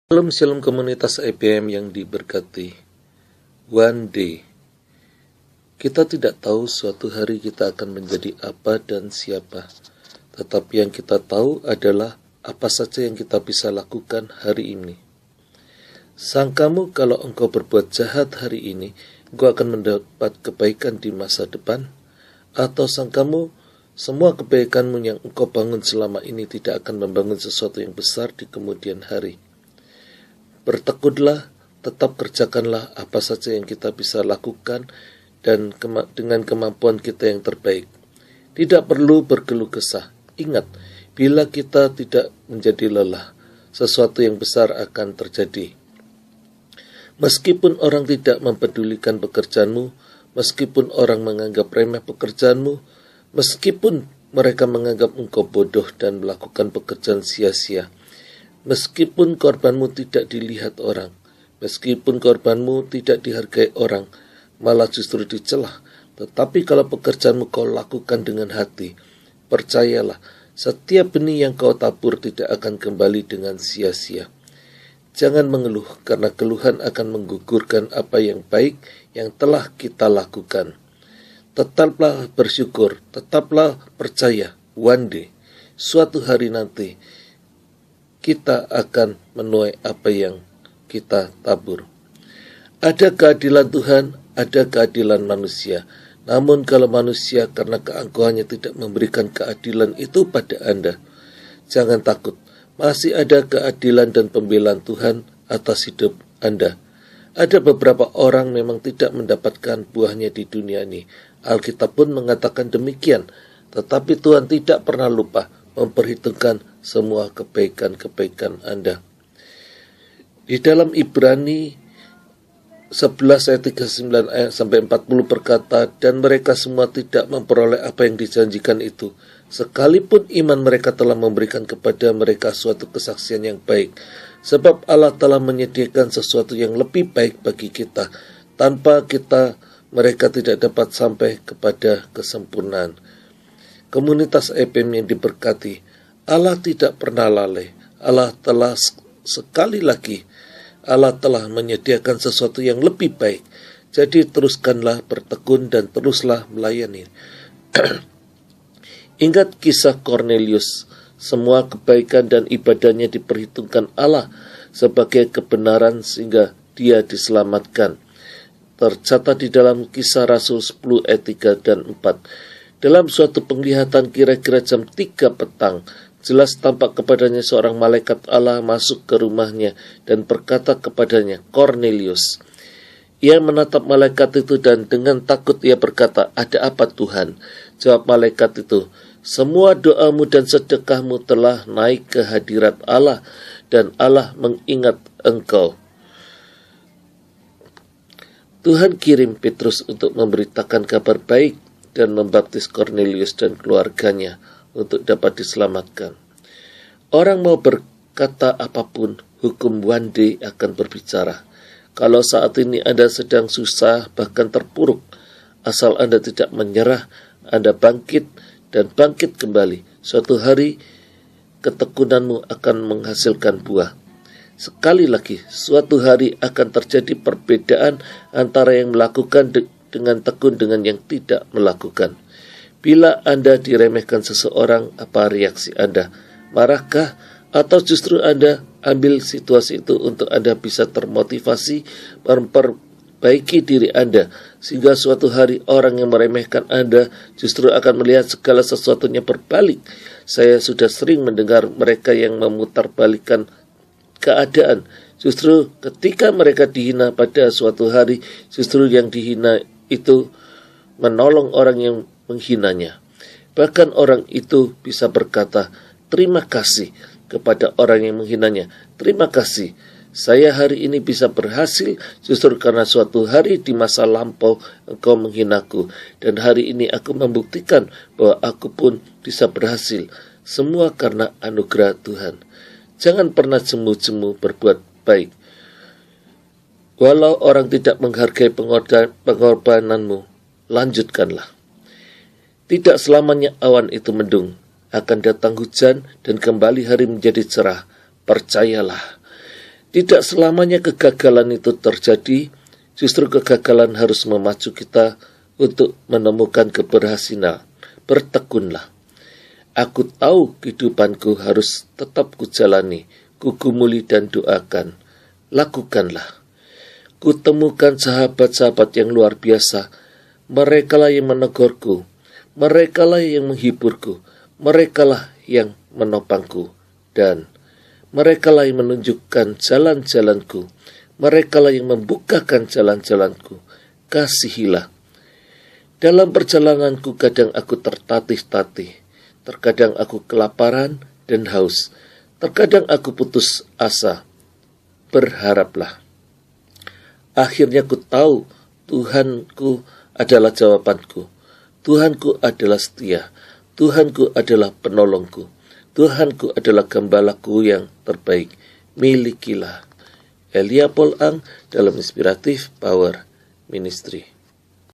Shalom komunitas IPM yang diberkati. One day, kita tidak tahu suatu hari kita akan menjadi apa dan siapa. Tetapi yang kita tahu adalah apa saja yang kita bisa lakukan hari ini. Sangkamu kalau engkau berbuat jahat hari ini, engkau akan mendapat kebaikan di masa depan? Atau sangkamu semua kebaikanmu yang engkau bangun selama ini tidak akan membangun sesuatu yang besar di kemudian hari? Bertekudlah, tetap kerjakanlah apa saja yang kita bisa lakukan dan dengan kemampuan kita yang terbaik. Tidak perlu berkeluh kesah. Ingat, bila kita tidak menjadi lelah, sesuatu yang besar akan terjadi. Meskipun orang tidak mempedulikan pekerjaanmu, meskipun orang menganggap remeh pekerjaanmu, meskipun mereka menganggap engkau bodoh dan melakukan pekerjaan sia-sia, meskipun korbanmu tidak dilihat orang, meskipun korbanmu tidak dihargai orang, malah justru dicelah, tetapi kalau pekerjaanmu kau lakukan dengan hati, percayalah, setiap benih yang kau tabur tidak akan kembali dengan sia-sia. Jangan mengeluh, karena keluhan akan menggugurkan apa yang baik yang telah kita lakukan. Tetaplah bersyukur, tetaplah percaya, one day, suatu hari nanti, kita akan menuai apa yang kita tabur. Ada keadilan Tuhan, ada keadilan manusia. Namun kalau manusia karena keangkuhannya tidak memberikan keadilan itu pada Anda, jangan takut. Masih ada keadilan dan pembelaan Tuhan atas hidup Anda. Ada beberapa orang memang tidak mendapatkan buahnya di dunia ini. Alkitab pun mengatakan demikian. Tetapi Tuhan tidak pernah lupa memperhitungkan semua kebaikan-kebaikan Anda. Di dalam Ibrani 11 ayat 39 sampai 40 berkata, dan mereka semua tidak memperoleh apa yang dijanjikan itu, sekalipun iman mereka telah memberikan kepada mereka suatu kesaksian yang baik. Sebab Allah telah menyediakan sesuatu yang lebih baik bagi kita, tanpa mereka tidak dapat sampai kepada kesempurnaan. Komunitas EPM yang diberkati, Allah tidak pernah lalai. Allah telah Allah telah menyediakan sesuatu yang lebih baik. Jadi teruskanlah bertekun dan teruslah melayani. Ingat kisah Cornelius. Semua kebaikan dan ibadahnya diperhitungkan Allah sebagai kebenaran sehingga dia diselamatkan. Tercatat di dalam Kisah Rasul 10 ayat 3 dan 4. Dalam suatu penglihatan kira-kira jam 3 petang, jelas tampak kepadanya seorang malaikat Allah masuk ke rumahnya dan berkata kepadanya, Cornelius. Ia menatap malaikat itu dan dengan takut ia berkata, ada apa Tuhan? Jawab malaikat itu, semua doamu dan sedekahmu telah naik ke hadirat Allah dan Allah mengingat engkau. Tuhan kirim Petrus untuk memberitakan kabar baik dan membaptis Cornelius dan keluarganya untuk dapat diselamatkan. Orang mau berkata apapun, hukum one day akan berbicara. Kalau saat ini Anda sedang susah bahkan terpuruk, asal Anda tidak menyerah, Anda bangkit dan bangkit kembali. Suatu hari ketekunanmu akan menghasilkan buah. Sekali lagi, suatu hari akan terjadi perbedaan antara yang melakukan dengan tekun dengan yang tidak melakukan. Bila Anda diremehkan seseorang, apa reaksi Anda? Marahkah? Atau justru Anda ambil situasi itu untuk Anda bisa termotivasi memperbaiki diri Anda, sehingga suatu hari orang yang meremehkan Anda justru akan melihat segala sesuatunya berbalik. Saya sudah sering mendengar mereka yang memutarbalikkan keadaan. Justru ketika mereka dihina pada suatu hari, justru yang dihina itu menolong orang yang menghinanya. Bahkan orang itu bisa berkata, terima kasih kepada orang yang menghinanya. Terima kasih, saya hari ini bisa berhasil justru karena suatu hari di masa lampau engkau menghinaku. Dan hari ini aku membuktikan bahwa aku pun bisa berhasil. Semua karena anugerah Tuhan. Jangan pernah jemu-jemu berbuat baik. Walau orang tidak menghargai pengorbananmu, lanjutkanlah. Tidak selamanya awan itu mendung, akan datang hujan dan kembali hari menjadi cerah. Percayalah. Tidak selamanya kegagalan itu terjadi, justru kegagalan harus memacu kita untuk menemukan keberhasilan. Bertekunlah. Aku tahu kehidupanku harus tetap kujalani, kugumuli dan doakan. Lakukanlah. Kutemukan sahabat-sahabat yang luar biasa. Merekalah yang menegurku, merekalah yang menghiburku, merekalah yang menopangku, dan merekalah yang menunjukkan jalan-jalanku, merekalah yang membukakan jalan-jalanku. Kasihilah. Dalam perjalananku kadang aku tertatih-tatih, terkadang aku kelaparan dan haus, terkadang aku putus asa. Berharaplah. Akhirnya ku tahu Tuhanku adalah jawabanku. Tuhanku adalah setia. Tuhanku adalah penolongku. Tuhanku adalah gembalaku yang terbaik. Milikilah. Elia Paul Ang dalam Inspiratif Power Ministry.